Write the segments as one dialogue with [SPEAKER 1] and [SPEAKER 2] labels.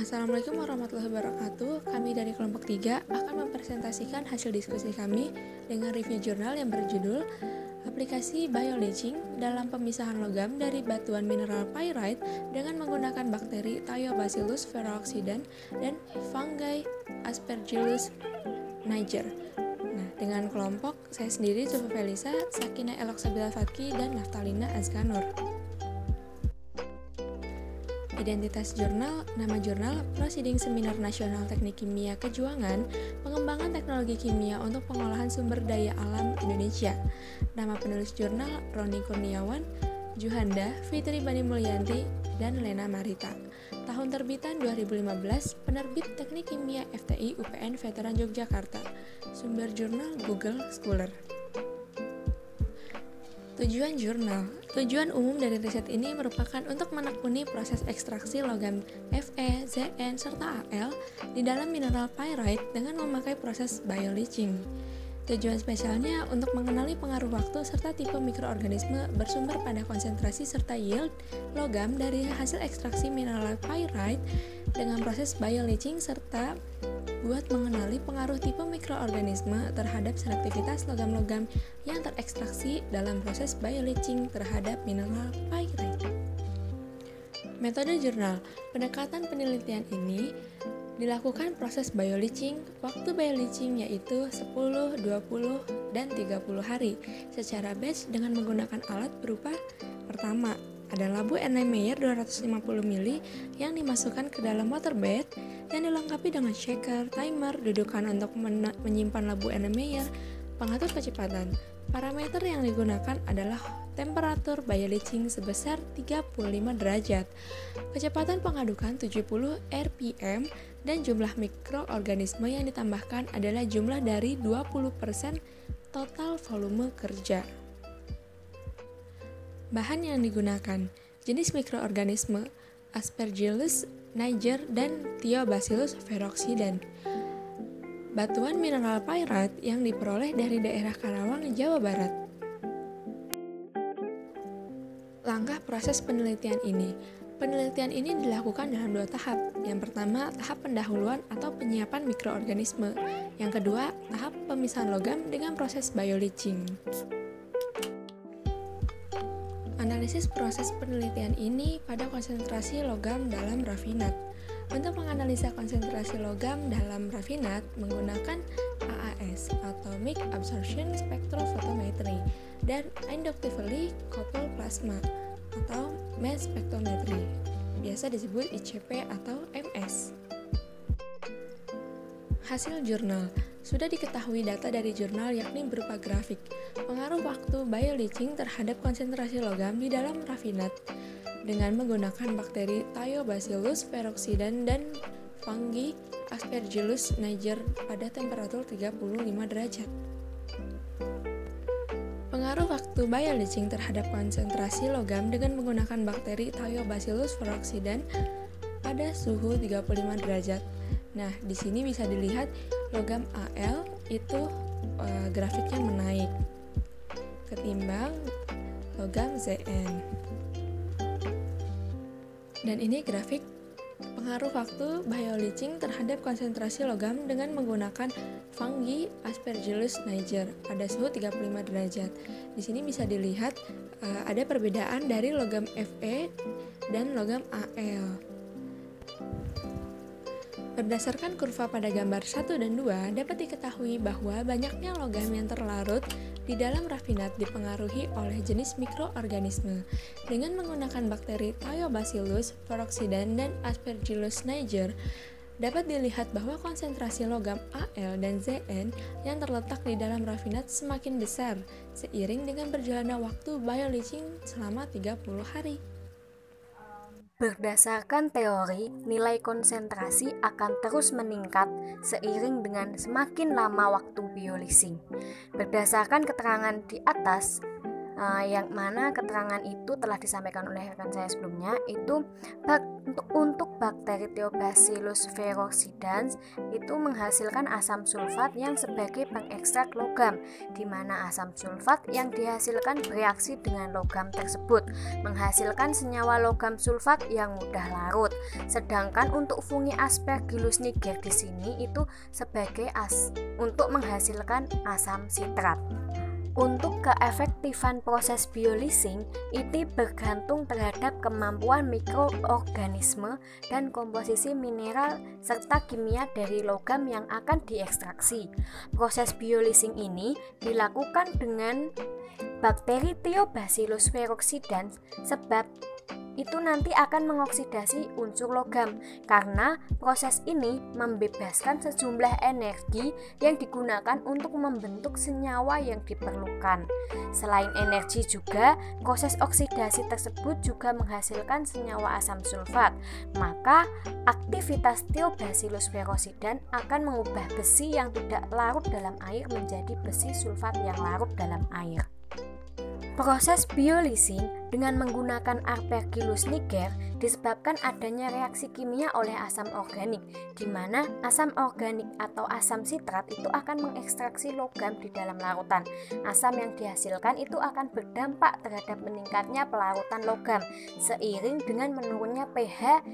[SPEAKER 1] Assalamualaikum warahmatullahi wabarakatuh. Kami dari kelompok 3 akan mempresentasikan hasil diskusi kami dengan review jurnal yang berjudul Aplikasi Bioleaching dalam pemisahan logam dari batuan mineral pyrite dengan menggunakan bakteri Thiobacillus ferrooxidans dan fungi Aspergillus niger. Nah, dengan kelompok saya sendiri Zulfa Felisa, Sakinah Eloksabila Fatki, dan Naftalina Azkanur. Identitas jurnal, nama jurnal, Proceeding Seminar Nasional Teknik Kimia Kejuangan, Pengembangan Teknologi Kimia untuk Pengolahan Sumber Daya Alam Indonesia. Nama penulis jurnal, Roni Kurniawan, Juhanda, Fitri Bani Mulyanti, dan Lena Marita. Tahun terbitan 2015, penerbit Teknik Kimia FTI UPN Veteran Yogyakarta. Sumber jurnal Google Scholar. Tujuan jurnal. Tujuan umum dari riset ini merupakan untuk menekuni proses ekstraksi logam Fe, Zn, serta Al di dalam mineral pyrite dengan memakai proses bioleaching. Tujuan spesialnya untuk mengenali pengaruh waktu serta tipe mikroorganisme bersumber pada konsentrasi serta yield logam dari hasil ekstraksi mineral pyrite dengan proses bioleaching serta buat mengenali pengaruh tipe mikroorganisme terhadap selektivitas logam-logam yang terekstraksi dalam proses bioleaching terhadap mineral pyrite. Metode jurnal. Pendekatan penelitian ini dilakukan proses bioleaching, waktu bioleaching yaitu 10, 20, dan 30 hari secara batch dengan menggunakan alat berupa pertama, ada labu Erlenmeyer 250 ml yang dimasukkan ke dalam water bath yang dilengkapi dengan shaker, timer, dudukan untuk menyimpan labu Erlenmeyer, pengatur kecepatan. Parameter yang digunakan adalah temperatur bioleaching sebesar 35 derajat, kecepatan pengadukan 70 rpm, dan jumlah mikroorganisme yang ditambahkan adalah jumlah dari 20% total volume kerja. Bahan yang digunakan, jenis mikroorganisme Aspergillus niger dan Thiobacillus ferrooxidans. Batuan mineral pyrite yang diperoleh dari daerah Karawang, Jawa Barat. Langkah proses penelitian ini. Penelitian ini dilakukan dalam 2 tahap. Yang pertama, tahap pendahuluan atau penyiapan mikroorganisme. Yang kedua, tahap pemisahan logam dengan proses bioleaching. Analisis proses penelitian ini pada konsentrasi logam dalam rafinat. Untuk menganalisa konsentrasi logam dalam rafinat menggunakan AAS, Atomic Absorption Spectrophotometry, dan Inductively Coupled Plasma atau Mass Spectrometry, biasa disebut ICP atau MS. Hasil jurnal. Sudah diketahui data dari jurnal yakni berupa grafik pengaruh waktu bioleaching terhadap konsentrasi logam di dalam rafinat dengan menggunakan bakteri Thiobacillus ferrooxidans dan fungi Aspergillus niger pada temperatur 35 derajat. Pengaruh waktu bioleaching terhadap konsentrasi logam dengan menggunakan bakteri Thiobacillus ferrooxidans pada suhu 35 derajat. Nah, di sini bisa dilihat logam Al itu grafiknya menaik ketimbang logam Zn. Dan ini grafik pengaruh waktu bioleaching terhadap konsentrasi logam dengan menggunakan fungi Aspergillus niger pada suhu 35 derajat. Di sini bisa dilihat ada perbedaan dari logam Fe dan logam Al. Berdasarkan kurva pada gambar 1 dan 2, dapat diketahui bahwa banyaknya logam yang terlarut di dalam rafinat dipengaruhi oleh jenis mikroorganisme. Dengan menggunakan bakteri Thiobacillus ferrooxidans dan Aspergillus niger, dapat dilihat bahwa konsentrasi logam Al dan Zn yang terletak di dalam rafinat semakin besar seiring dengan berjalannya waktu bioleaching selama 30 hari.
[SPEAKER 2] Berdasarkan teori, nilai konsentrasi akan terus meningkat seiring dengan semakin lama waktu bioleaching. Berdasarkan keterangan di atas, yang mana keterangan itu telah disampaikan oleh rekan saya sebelumnya. Itu untuk bakteri Theobacillus ferocsidans itu menghasilkan asam sulfat yang sebagai pengekstrak logam, di mana asam sulfat yang dihasilkan bereaksi dengan logam tersebut menghasilkan senyawa logam sulfat yang mudah larut. Sedangkan untuk fungi Aspergillus niger di sini itu sebagai untuk menghasilkan asam sitrat. Untuk keefektifan proses biolysing itu bergantung terhadap kemampuan mikroorganisme dan komposisi mineral serta kimia dari logam yang akan diekstraksi. Proses biolysing ini dilakukan dengan bakteri Theobacillus ferocsidans sebab itu nanti akan mengoksidasi unsur logam karena proses ini membebaskan sejumlah energi yang digunakan untuk membentuk senyawa yang diperlukan. Selain energi juga, proses oksidasi tersebut juga menghasilkan senyawa asam sulfat. Maka aktivitas Theobacillus ferocsidans akan mengubah besi yang tidak larut dalam air menjadi besi sulfat yang larut dalam air. Proses biolysing dengan menggunakan Aspergillus niger disebabkan adanya reaksi kimia oleh asam organik, di mana asam organik atau asam sitrat itu akan mengekstraksi logam di dalam larutan. Asam yang dihasilkan itu akan berdampak terhadap meningkatnya pelarutan logam seiring dengan menurunnya pH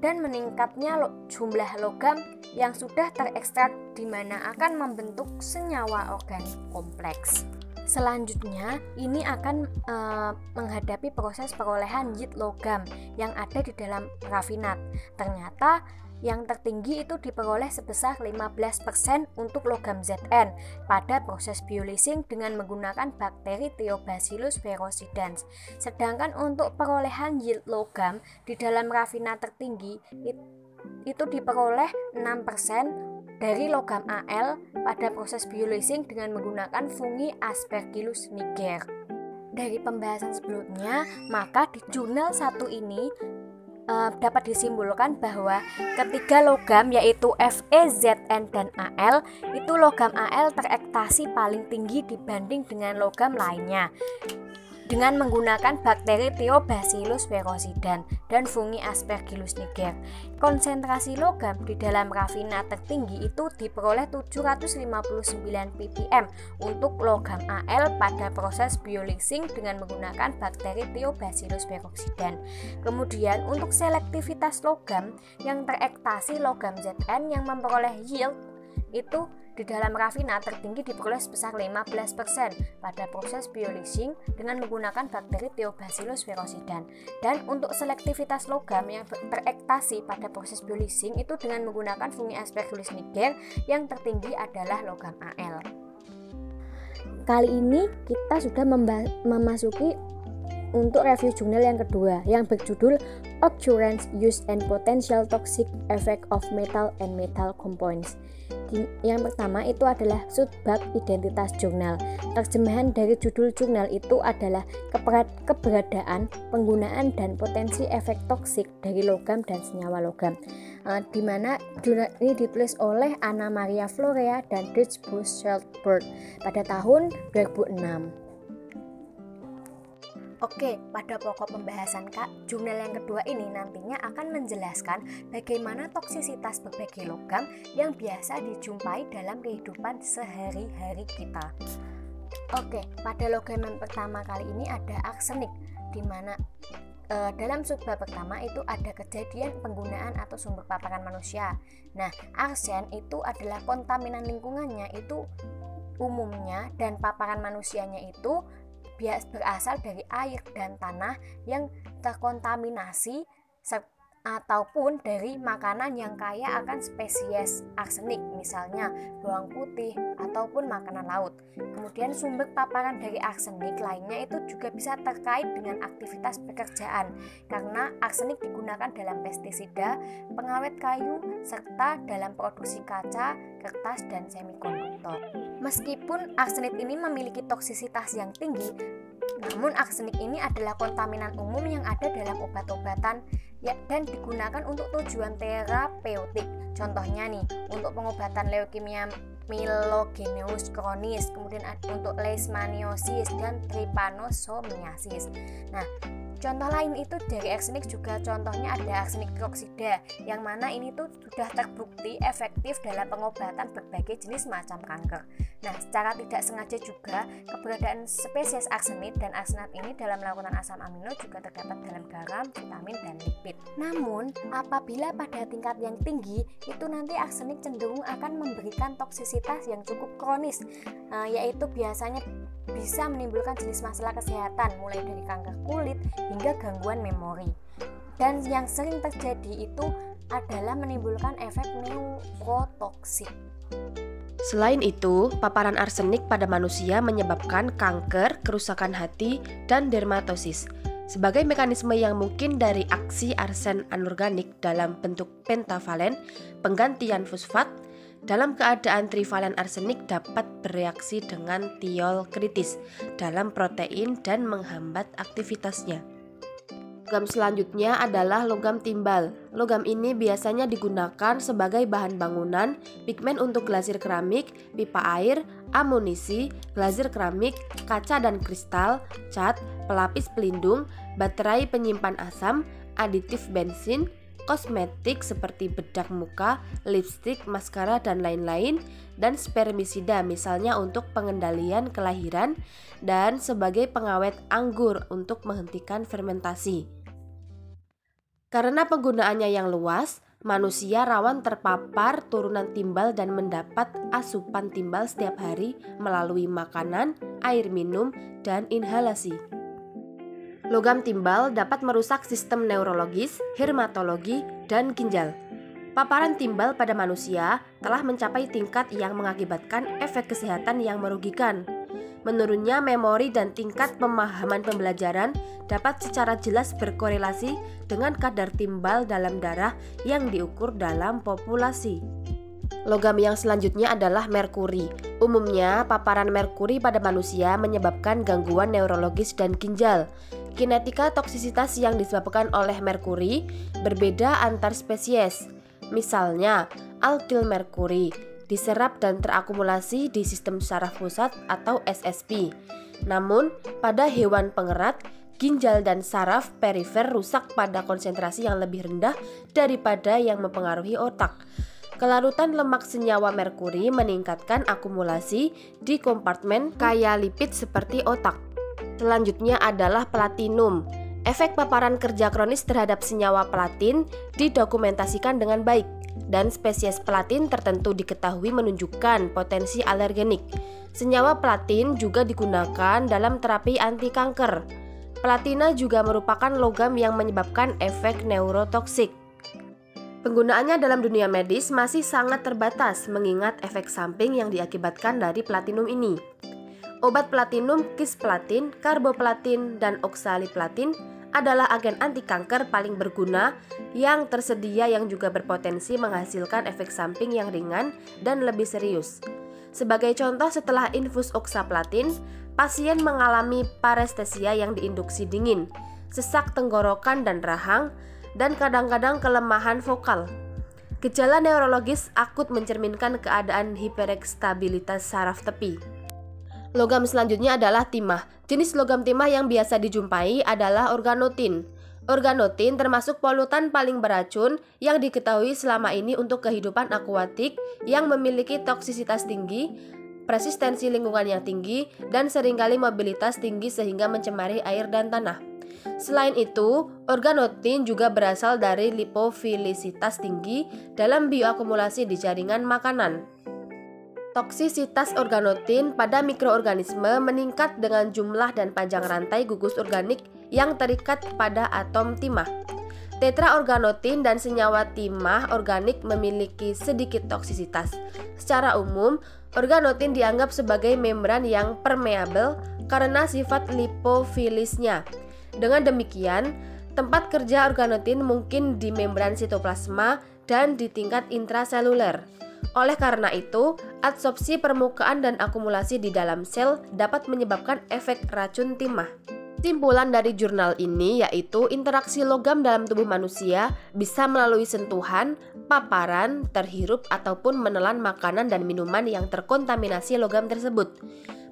[SPEAKER 2] dan meningkatnya jumlah logam yang sudah terekstrak, di mana akan membentuk senyawa organik kompleks. Selanjutnya, ini akan menghadapi proses perolehan yield logam yang ada di dalam rafinat. Ternyata yang tertinggi itu diperoleh sebesar 15% untuk logam Zn pada proses biolysing dengan menggunakan bakteri Theobacillus ferocsidans. Sedangkan untuk perolehan yield logam di dalam rafinat tertinggi itu diperoleh 6% dari logam Al pada proses biolysing dengan menggunakan fungi Aspergillus niger. Dari pembahasan sebelumnya, maka di jurnal 1 ini dapat disimpulkan bahwa ketiga logam yaitu Fe, Zn, dan Al itu logam Al terektasi paling tinggi dibanding dengan logam lainnya dengan menggunakan bakteri Theobacillus ferocsidans dan fungi Aspergillus niger. Konsentrasi logam di dalam rafinat tertinggi itu diperoleh 759 ppm untuk logam Al pada proses biolysing dengan menggunakan bakteri Theobacillus ferocsidans. Kemudian untuk selektivitas logam yang terektasi logam Zn yang memperoleh yield itu di dalam rafinat tertinggi diperoleh sebesar 15% pada proses biolysing dengan menggunakan bakteri Theobacillus ferocsidans. Dan untuk selektivitas logam yang terektasi pada proses biolysing itu dengan menggunakan fungi Aspergillus niger yang tertinggi adalah logam Al. Kali ini kita sudah memasuki untuk review jurnal yang kedua yang berjudul Occurrence, Use, and Potential Toxic Effect of Metal and Metal Compounds. Yang pertama itu adalah subbab identitas jurnal. Terjemahan dari judul jurnal itu adalah keberadaan, penggunaan, dan potensi efek toksik dari logam dan senyawa logam. Di mana jurnal ini ditulis oleh Anna Maria Florea dan Dutch Bruce Sheltberg pada tahun 2006. Oke, pada pokok pembahasan jurnal yang kedua ini nantinya akan menjelaskan bagaimana toksisitas berbagai logam yang biasa dijumpai dalam kehidupan sehari-hari kita. Oke, pada logam yang pertama kali ini ada arsenik, di mana dalam subbab pertama itu ada kejadian penggunaan atau sumber paparan manusia. Nah, arsen itu adalah kontaminan lingkungannya itu umumnya dan paparan manusianya itu berasal dari air dan tanah yang terkontaminasi ataupun dari makanan yang kaya akan spesies arsenik, misalnya bawang putih ataupun makanan laut. Kemudian sumber paparan dari arsenik lainnya itu juga bisa terkait dengan aktivitas pekerjaan karena arsenik digunakan dalam pestisida, pengawet kayu, serta dalam produksi kaca, kertas, dan semikonduktor. Meskipun arsenik ini memiliki toksisitas yang tinggi, namun arsenik ini adalah kontaminan umum yang ada dalam obat-obatan ya, dan digunakan untuk tujuan terapeutik. Contohnya nih, untuk pengobatan leukemia mielogenous kronis, kemudian untuk leishmaniosis dan trypanosomiasis. Nah, contoh lain itu dari arsenik juga, contohnya ada arsenik dioksida, yang mana ini tuh sudah terbukti efektif dalam pengobatan berbagai jenis macam kanker. Nah, secara tidak sengaja juga keberadaan spesies arsenik dan arsenat ini dalam larutan asam amino juga terdapat dalam garam, vitamin, dan lipid. Namun, apabila pada tingkat yang tinggi, itu nanti arsenik cenderung akan memberikan toksisitas yang cukup kronis, yaitu biasanya bisa menimbulkan jenis masalah kesehatan mulai dari kanker kulit hingga gangguan memori. Dan yang sering terjadi itu adalah menimbulkan efek neurotoksik.
[SPEAKER 3] Selain itu, paparan arsenik pada manusia menyebabkan kanker, kerusakan hati, dan dermatosis. Sebagai mekanisme yang mungkin dari aksi arsen anorganik dalam bentuk pentavalen, penggantian fosfat, dalam keadaan trivalen arsenik dapat bereaksi dengan tiol kritis dalam protein dan menghambat aktivitasnya. Logam selanjutnya adalah logam timbal. Logam ini biasanya digunakan sebagai bahan bangunan, pigmen untuk glasir keramik, pipa air, amunisi, glasir keramik, kaca dan kristal, cat, pelapis pelindung, baterai penyimpan asam, aditif bensin, kosmetik seperti bedak muka, lipstik, maskara, dan lain-lain, dan spermisida misalnya untuk pengendalian kelahiran dan sebagai pengawet anggur untuk menghentikan fermentasi. Karena penggunaannya yang luas, manusia rawan terpapar turunan timbal dan mendapat asupan timbal setiap hari melalui makanan, air minum, dan inhalasi. Logam timbal dapat merusak sistem neurologis, hematologi, dan ginjal. Paparan timbal pada manusia telah mencapai tingkat yang mengakibatkan efek kesehatan yang merugikan. Menurunnya memori dan tingkat pemahaman pembelajaran dapat secara jelas berkorelasi dengan kadar timbal dalam darah yang diukur dalam populasi. Logam yang selanjutnya adalah merkuri. Umumnya, paparan merkuri pada manusia menyebabkan gangguan neurologis dan ginjal. Kinetika toksisitas yang disebabkan oleh merkuri berbeda antar spesies. Misalnya, alkyl merkuri diserap dan terakumulasi di sistem saraf pusat atau SSP. Namun, pada hewan pengerat, ginjal dan saraf perifer rusak pada konsentrasi yang lebih rendah daripada yang mempengaruhi otak. Kelarutan lemak senyawa merkuri meningkatkan akumulasi di kompartemen kaya lipid seperti otak. Selanjutnya adalah platinum. Efek paparan kerja kronis terhadap senyawa platin didokumentasikan dengan baik, dan spesies platin tertentu diketahui menunjukkan potensi alergenik. Senyawa platin juga digunakan dalam terapi anti kanker. Platina juga merupakan logam yang menyebabkan efek neurotoksik. Penggunaannya dalam dunia medis masih sangat terbatas mengingat efek samping yang diakibatkan dari platinum ini. Obat platinum, kisplatin, karboplatin, dan oksaliplatin adalah agen anti kanker paling berguna yang tersedia yang juga berpotensi menghasilkan efek samping yang ringan dan lebih serius. Sebagai contoh, setelah infus oksaplatin, pasien mengalami parestesia yang diinduksi dingin, sesak tenggorokan dan rahang, dan kadang-kadang kelemahan vokal. Gejala neurologis akut mencerminkan keadaan hiperekstabilitas saraf tepi. Logam selanjutnya adalah timah. Jenis logam timah yang biasa dijumpai adalah organotin. Organotin termasuk polutan paling beracun yang diketahui selama ini untuk kehidupan akuatik yang memiliki toksisitas tinggi, resistensi lingkungan yang tinggi, dan seringkali mobilitas tinggi sehingga mencemari air dan tanah. Selain itu, organotin juga berasal dari lipofilisitas tinggi dalam bioakumulasi di jaringan makanan. Toksisitas organotin pada mikroorganisme meningkat dengan jumlah dan panjang rantai gugus organik yang terikat pada atom timah. Tetraorganotin dan senyawa timah organik memiliki sedikit toksisitas. Secara umum, organotin dianggap sebagai membran yang permeabel karena sifat lipofilisnya. Dengan demikian, tempat kerja organotin mungkin di membran sitoplasma dan di tingkat intraseluler. Oleh karena itu, adsorpsi permukaan dan akumulasi di dalam sel dapat menyebabkan efek racun timah. Kesimpulan dari jurnal ini yaitu interaksi logam dalam tubuh manusia bisa melalui sentuhan, paparan, terhirup, ataupun menelan makanan dan minuman yang terkontaminasi logam tersebut.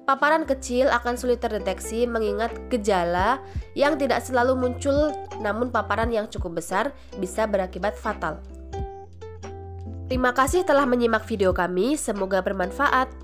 [SPEAKER 3] Paparan kecil akan sulit terdeteksi mengingat gejala yang tidak selalu muncul, namun paparan yang cukup besar bisa berakibat fatal. Terima kasih telah menyimak video kami, semoga bermanfaat.